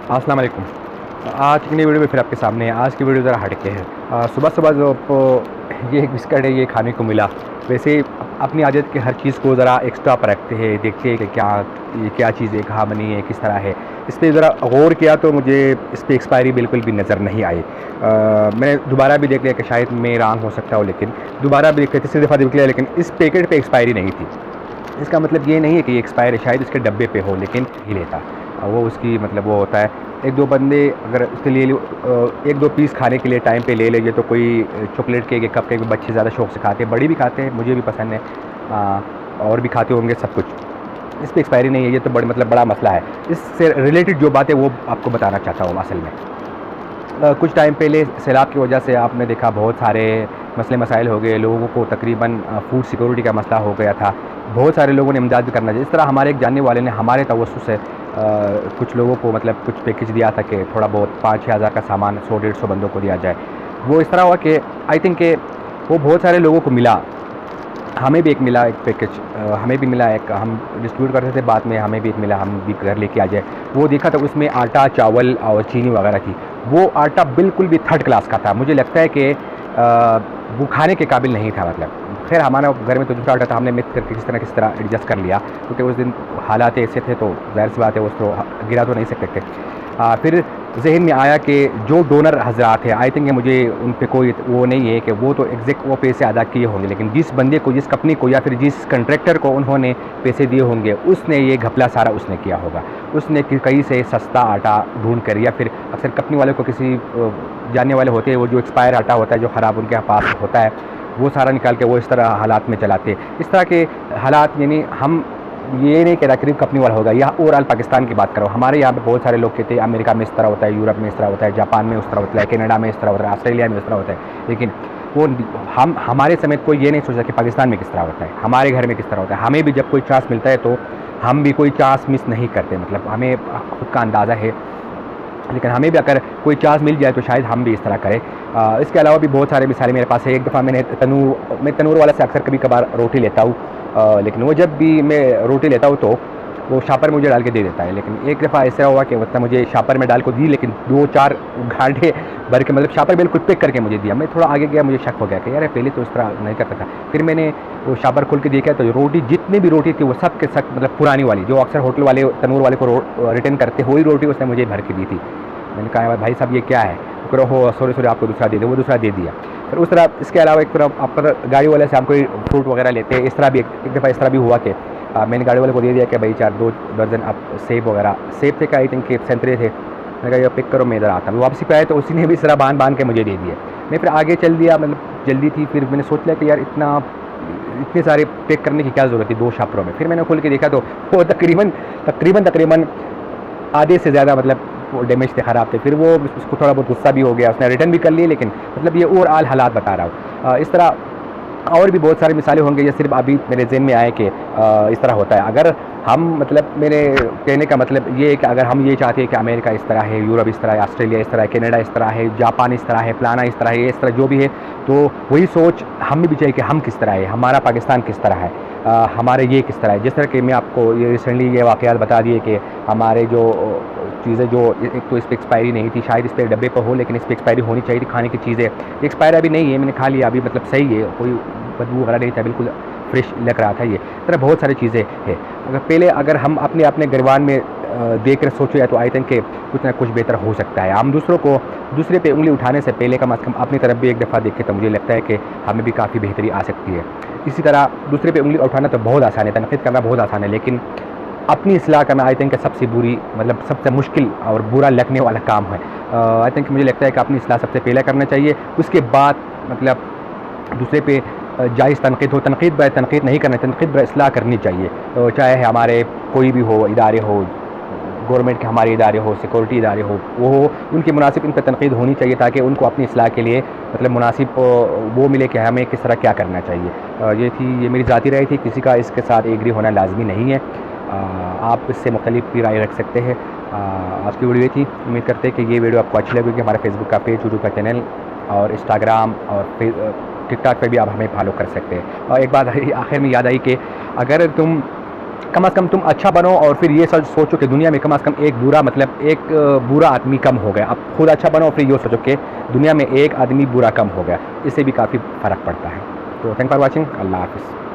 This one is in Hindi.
अस्सलाम वालेकुम। आज की नई वीडियो में फिर आपके सामने है। आज की वीडियो ज़रा हटके है। सुबह-सुबह जो आपको ये एक बिस्किट है ये खाने को मिला। वैसे अपनी आदत के हर चीज़ को ज़रा एक स्टॉप पर रखते हैं, देखते हैं कि ये क्या चीज़ है, कहाँ बनी है, किस तरह है। इस पे ज़रा गौर किया तो मुझे इस पे एक्सपायरी बिल्कुल भी नज़र नहीं आई। मैंने दोबारा भी देख लिया कि शायद मैं रॉन्ग हो सकता हूँ, लेकिन दोबारा भी देख लिया, तीसरी दफ़ा देख लिया, लेकिन इस पैकेट पे एक्सपायरी नहीं थी। इसका मतलब ये नहीं है कि ये एक्सपायर है, शायद उसके डब्बे पे हो, लेकिन ही लेता। वो उसकी मतलब वो होता है। एक दो बंदे अगर उसके लिए एक दो पीस खाने के लिए टाइम पे ले लेंगे तो कोई चॉकलेट केक, कप केक बच्चे ज़्यादा शौक से खाते हैं, बड़ी भी खाते हैं, मुझे भी पसंद है। और भी खाते होंगे सब कुछ। इस पे एक्सपायरी नहीं है, ये तो बड़ा मसला है। इससे रिलेटेड जो बात है वो आपको बताना चाहता हूँ असल में। कुछ टाइम पहले सैलाब की वजह से आपने देखा बहुत सारे मसले मसाइल हो गए, लोगों को तकरीबन फूड सिक्योरिटी का मसला हो गया था। बहुत सारे लोगों ने इमदाद भी करना चाहिए। इस तरह हमारे एक जानने वाले ने हमारे तवज्जुह से कुछ लोगों को मतलब कुछ पैकेज दिया था कि थोड़ा बहुत 5-6 हज़ार का सामान 100-150 बंदों को दिया जाए। वो इस तरह हुआ कि आई थिंक कि वो बहुत सारे लोगों को मिला। हमें भी एक मिला एक पैकेज, हमें भी मिला एक, हम डिस्ट्रीब्यूट करते थे, बाद में हमें भी एक मिला, हम भी घर लेके आ जाए। वो देखा तो उसमें आटा, चावल और चीनी वगैरह थी। वो आटा बिल्कुल भी थर्ड क्लास का था। मुझे लगता है कि वो खाने के काबिल नहीं था। मतलब खैर हमारा घर में तो दूसरा आटा था, हमने मिक्स करके किस तरह एडजस्ट कर लिया, क्योंकि उस दिन हालात ऐसे थे तो ज़ाहिर सी बात है उसको गिरा तो नहीं सकते थे। फिर जहन में आया कि जो डोनर हजरात हैं, आई थिंक मुझे उन पे कोई वो नहीं है कि वो तो एग्जैक्ट वो पैसे अदा किए होंगे, लेकिन जिस बंदे को, जिस कंपनी को या फिर जिस कंट्रैक्टर को उन्होंने पैसे दिए होंगे, उसने ये घपला सारा उसने किया होगा। उसने कहीं से सस्ता आटा ढूंढ कर, या फिर अक्सर कंपनी वाले को किसी जानने वाले होते हैं, वो जो एक्सपायर आटा होता है जो ख़राब उनके पास होता है, वो सारा निकाल के वो इस तरह हालात में चलाते हैं। इस तरह के हालात, यानी हम ये नहीं कह रहा करीब कंपनी वाला होगा, या ओवरऑल पाकिस्तान की बात करो। हमारे यहाँ पे बहुत सारे लोग कहते हैं अमेरिका में इस तरह होता है, यूरोप में इस तरह होता है, जापान में उस तरह होता है, कनाडा में इस तरह होता है, ऑस्ट्रेलिया में इस तरह होता है, लेकिन वो हमारे समेत कोई ये नहीं सोचता कि पाकिस्तान में किस तरह होता है, हमारे घर में किस तरह होता है। हमें भी जब कोई चांस मिलता है तो हम भी कोई चांस मिस नहीं करते, मतलब हमें खुद का अंदाज़ा है, लेकिन हमें भी अगर कोई चांस मिल जाए तो शायद हम भी इस तरह करें। इसके अलावा भी बहुत सारे मिसालें मेरे पास है। एक दफ़ा मैं तनूर वाला से अक्सर कभी कभार रोटी लेता हूँ, लेकिन वो जब भी मैं रोटी लेता हूँ तो वो शापर मुझे डाल के दे देता है। लेकिन एक दफ़ा ऐसा हुआ कि मतलब मुझे शापर में डाल को दी, लेकिन 2-4 घंटे भर के मतलब शापर बिल्कुल पैक करके मुझे दिया। मैं थोड़ा आगे गया, मुझे शक हो गया कि यार पहले तो इस तरह नहीं करता था। फिर मैंने वो शापर खोल के देखा तो रोटी, जितनी भी रोटी थी वो सब के सब मतलब पुरानी वाली, जो अक्सर होटल वाले तनूर वाले को रिटर्न करते, वही रोटी उसने मुझे भर के दी थी। मैंने कहा भाई साहब ये क्या है? तो करो हो सॉरी आपको दूसरा दे दे, वो दूसरा दे दिया। फिर उस तरह, इसके अलावा एक तरफ आप गाड़ी वाले से हम कोई फ्रूट वगैरह लेते हैं, इस तरह भी एक दफ़ा इस तरह भी हुआ कि मैंने गाड़ी वाले को दे दिया कि भाई 2 दर्जन आप सेब वगैरह, सेब थे क्या, आई थिंक संतरे थे। मैंने कहा ये पिक करो, मैं इधर आता हूँ। वापसी पे आए तो उसी ने भी इस तरह बांध के मुझे दे दिए। मैं फिर आगे चल दिया, मतलब जल्दी थी। फिर मैंने सोच लिया कि यार इतने सारे पैक करने की क्या ज़रूरत थी 2 शापरों में। फिर मैंने खोल के देखा तो वो तकरीबन आधे से ज़्यादा मतलब वो डैमेज थे, ख़राब थे। फिर वो उसको थोड़ा बहुत गुस्सा भी हो गया, उसने रिटर्न भी कर लिए, लेकिन मतलब ये ओवरऑल हालात बता रहा हूँ। इस तरह और भी बहुत सारी मिसालें होंगी, ये सिर्फ अभी मेरे ज़हन में आए कि इस तरह होता है। अगर हम मतलब मेरे कहने का मतलब ये है कि अगर हम ये चाहते हैं कि अमेरिका इस तरह है, यूरोप इस तरह है, ऑस्ट्रेलिया इस तरह है, कनाडा इस तरह है, जापान इस तरह है, फलाना इस तरह है, ये इस तरह जो भी है, तो वही सोच हमें भी चाहिए कि हम किस तरह है, हमारा पाकिस्तान किस तरह है, हमारे ये किस तरह है। जिस तरह कि मैं आपको ये रिसेंटली ये वाक़यात बता दिए कि हमारे जो चीज़ें, जो एक तो इस पर एक्सपायरी नहीं थी, शायद इस पर डब्बे पर हो, लेकिन इस पर एक्सपायरी होनी चाहिए थी। खाने की चीज़ें एक्सपायर अभी नहीं है, मैंने खा लिया अभी, मतलब सही है, कोई बदबू वगैरह नहीं था, बिल्कुल फ्रेश लग रहा था। ये तरह बहुत सारी चीज़ें हैं। अगर हम अपने गिरबान में देख कर सोचे तो आई थिंक कुछ ना कुछ बेहतर हो सकता है। हम दूसरे पे उंगली उठाने से पहले कम अज़ कम अपनी तरफ भी एक दफ़ा देखें तो मुझे लगता है कि हमें भी काफ़ी बेहतरी आ सकती है। इसी तरह दूसरे पे उंगली उठाना तो बहुत आसान है, तनक़ीद करना बहुत आसान है, लेकिन अपनी इस्लाह करना आई थिंक सबसे बुरी, मतलब सबसे मुश्किल और बुरा लगने वाला काम है। आई थिंक मुझे लगता है कि अपनी इस्लाह सबसे पहले करना चाहिए, उसके बाद मतलब दूसरे पे जायज़ तनक़ीद हो, तनक़ीद नहीं करना, तनक़ीद ब इस्लाह करनी चाहिए। चाहे हमारे कोई भी हो, इदारे हो, गवर्नमेंट के हमारे इदारे हो, सिक्योरिटी इदारे हो, वो हो, उनकी मुनासिब इन पर तनक़ीद होनी चाहिए, ताकि उनको अपनी इस्लाह के लिए मतलब मुनासिब वो मिले कि हमें किस तरह क्या करना चाहिए। ये मेरी ज़ाती राय थी, किसी का इसके साथ एग्री होना लाजमी नहीं है। आप इससे मुख्तलिफ भी राय रख सकते हैं। आज की वीडियो ये थी, उम्मीद करते हैं कि ये वीडियो आपको अच्छी लगेगी। हमारा फेसबुक का पेज, यूट्यूब का चैनल और इंस्टाग्राम और टिकटॉक पे भी आप हमें फॉलो कर सकते हैं। और एक बात आखिर में याद आई कि अगर तुम कम से कम तुम अच्छा बनो और फिर ये सोचो कि दुनिया में कम से कम एक बुरा, मतलब एक बुरा आदमी कम हो गया। अब खुद अच्छा बनो, फिर ये सोचो कि दुनिया में एक आदमी बुरा कम हो गया। इससे भी काफ़ी फ़र्क पड़ता है। तो थैंक फॉर वॉचिंग। अल्लाह हाफ़िज़।